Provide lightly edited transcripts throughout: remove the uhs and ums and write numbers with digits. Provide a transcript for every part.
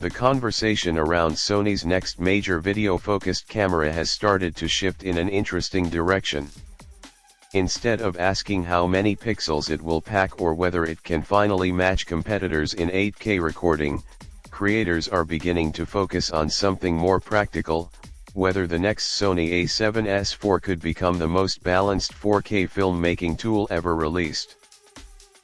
The conversation around Sony's next major video-focused camera has started to shift in an interesting direction. Instead of asking how many pixels it will pack or whether it can finally match competitors in 8K recording, creators are beginning to focus on something more practical: whether the next Sony A7S IV could become the most balanced 4K filmmaking tool ever released.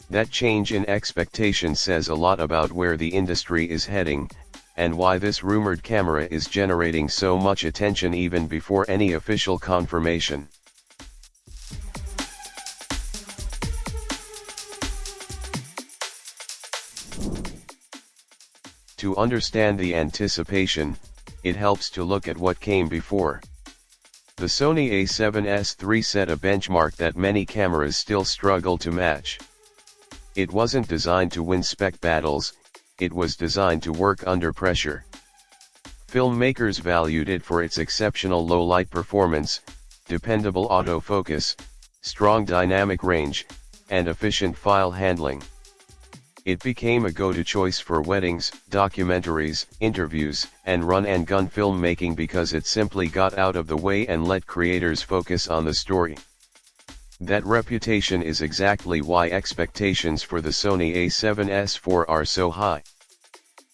That change in expectation says a lot about where the industry is heading, and why this rumored camera is generating so much attention even before any official confirmation. To understand the anticipation, it helps to look at what came before. The Sony A7S III set a benchmark that many cameras still struggle to match. It wasn't designed to win spec battles, it was designed to work under pressure. Filmmakers valued it for its exceptional low light performance, dependable autofocus, strong dynamic range, and efficient file handling. It became a go-to choice for weddings, documentaries, interviews, and run-and-gun filmmaking because it simply got out of the way and let creators focus on the story. That reputation is exactly why expectations for the Sony A7S IV are so high.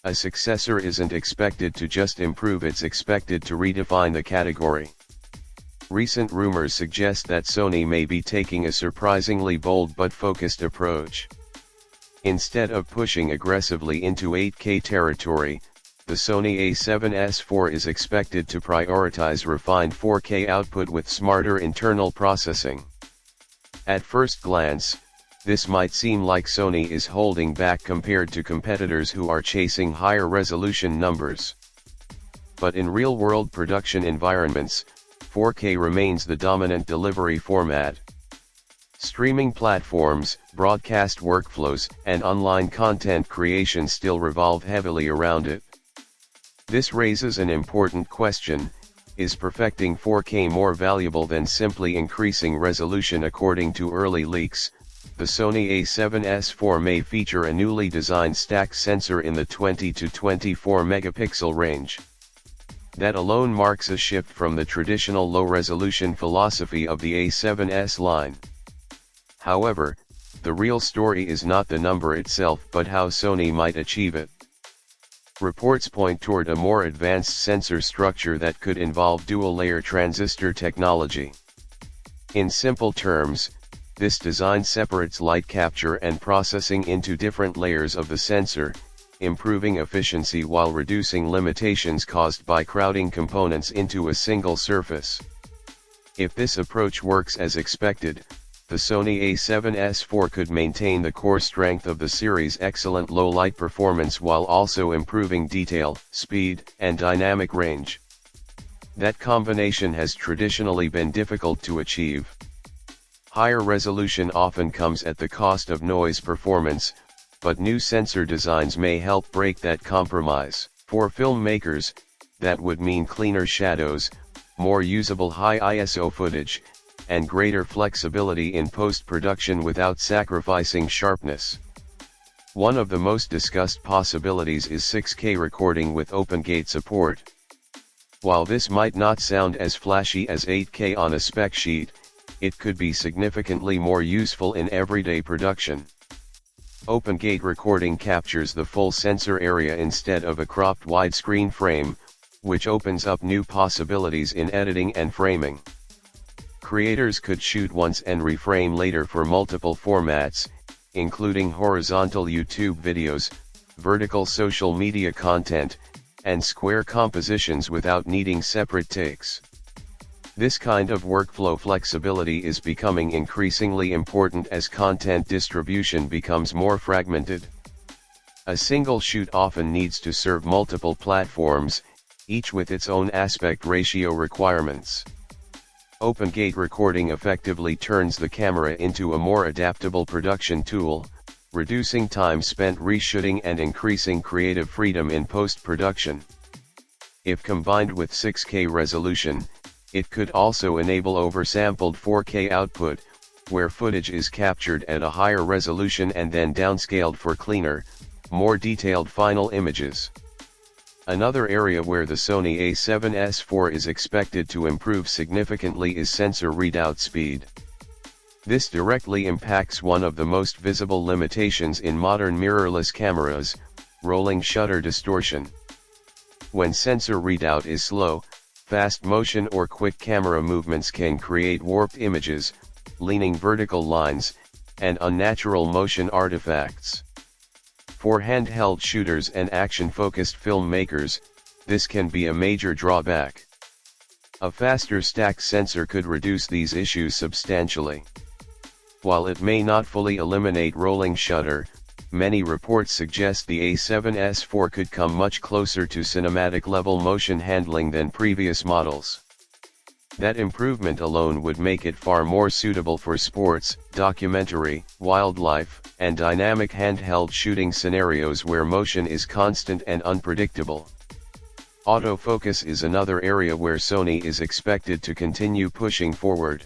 A successor isn't expected to just improve, it's expected to redefine the category. Recent rumors suggest that Sony may be taking a surprisingly bold but focused approach. Instead of pushing aggressively into 8K territory, the Sony A7S IV is expected to prioritize refined 4K output with smarter internal processing. At first glance, this might seem like Sony is holding back compared to competitors who are chasing higher resolution numbers. But in real-world production environments, 4K remains the dominant delivery format. Streaming platforms, broadcast workflows, and online content creation still revolve heavily around it. This raises an important question: is perfecting 4K more valuable than simply increasing resolution? According to early leaks, the Sony A7S IV may feature a newly designed stack sensor in the 20 to 24 megapixel range. That alone marks a shift from the traditional low-resolution philosophy of the A7S line. However, the real story is not the number itself but how Sony might achieve it. Reports point toward a more advanced sensor structure that could involve dual-layer transistor technology. In simple terms, this design separates light capture and processing into different layers of the sensor, improving efficiency while reducing limitations caused by crowding components into a single surface. If this approach works as expected, the Sony A7S IV could maintain the core strength of the series' excellent low-light performance while also improving detail, speed, and dynamic range. That combination has traditionally been difficult to achieve. Higher resolution often comes at the cost of noise performance, but new sensor designs may help break that compromise. For filmmakers, that would mean cleaner shadows, more usable high ISO footage, and greater flexibility in post-production without sacrificing sharpness. One of the most discussed possibilities is 6K recording with OpenGate support. While this might not sound as flashy as 8K on a spec sheet, it could be significantly more useful in everyday production. OpenGate recording captures the full sensor area instead of a cropped widescreen frame, which opens up new possibilities in editing and framing. Creators could shoot once and reframe later for multiple formats, including horizontal YouTube videos, vertical social media content, and square compositions without needing separate takes. This kind of workflow flexibility is becoming increasingly important as content distribution becomes more fragmented. A single shoot often needs to serve multiple platforms, each with its own aspect ratio requirements. OpenGate recording effectively turns the camera into a more adaptable production tool, reducing time spent reshooting and increasing creative freedom in post-production. If combined with 6K resolution, it could also enable oversampled 4K output, where footage is captured at a higher resolution and then downscaled for cleaner, more detailed final images. Another area where the Sony A7S IV is expected to improve significantly is sensor readout speed. This directly impacts one of the most visible limitations in modern mirrorless cameras, rolling shutter distortion. When sensor readout is slow, fast motion or quick camera movements can create warped images, leaning vertical lines, and unnatural motion artifacts. For handheld shooters and action-focused filmmakers, this can be a major drawback. A faster stack sensor could reduce these issues substantially. While it may not fully eliminate rolling shutter, many reports suggest the A7S IV could come much closer to cinematic-level motion handling than previous models. That improvement alone would make it far more suitable for sports, documentary, wildlife, and dynamic handheld shooting scenarios where motion is constant and unpredictable. Autofocus is another area where Sony is expected to continue pushing forward.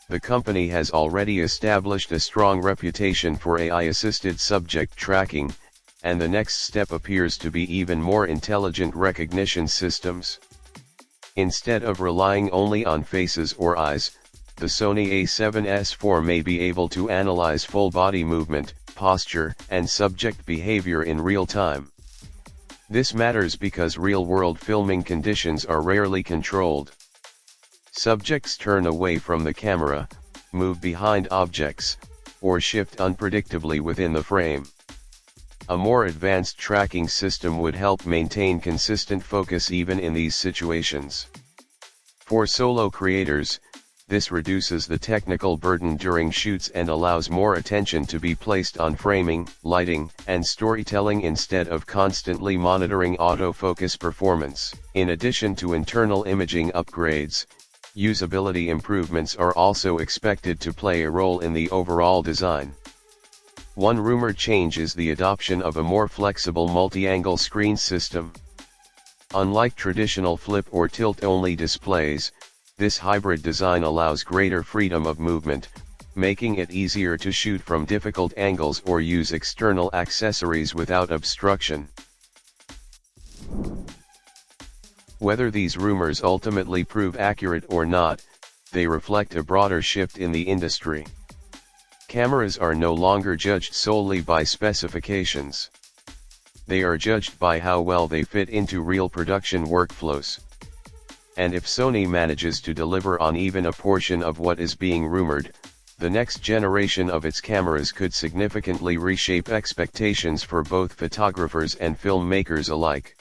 The company has already established a strong reputation for AI-assisted subject tracking, and the next step appears to be even more intelligent recognition systems. Instead of relying only on faces or eyes, the Sony A7S IV may be able to analyze full body movement, posture, and subject behavior in real time. This matters because real-world filming conditions are rarely controlled. Subjects turn away from the camera, move behind objects, or shift unpredictably within the frame. A more advanced tracking system would help maintain consistent focus even in these situations. For solo creators, this reduces the technical burden during shoots and allows more attention to be placed on framing, lighting, and storytelling instead of constantly monitoring autofocus performance. In addition to internal imaging upgrades, usability improvements are also expected to play a role in the overall design. One rumored change is the adoption of a more flexible multi-angle screen system. Unlike traditional flip or tilt-only displays, this hybrid design allows greater freedom of movement, making it easier to shoot from difficult angles or use external accessories without obstruction. Whether these rumors ultimately prove accurate or not, they reflect a broader shift in the industry. Cameras are no longer judged solely by specifications. They are judged by how well they fit into real production workflows. And if Sony manages to deliver on even a portion of what is being rumored, the next generation of its cameras could significantly reshape expectations for both photographers and filmmakers alike.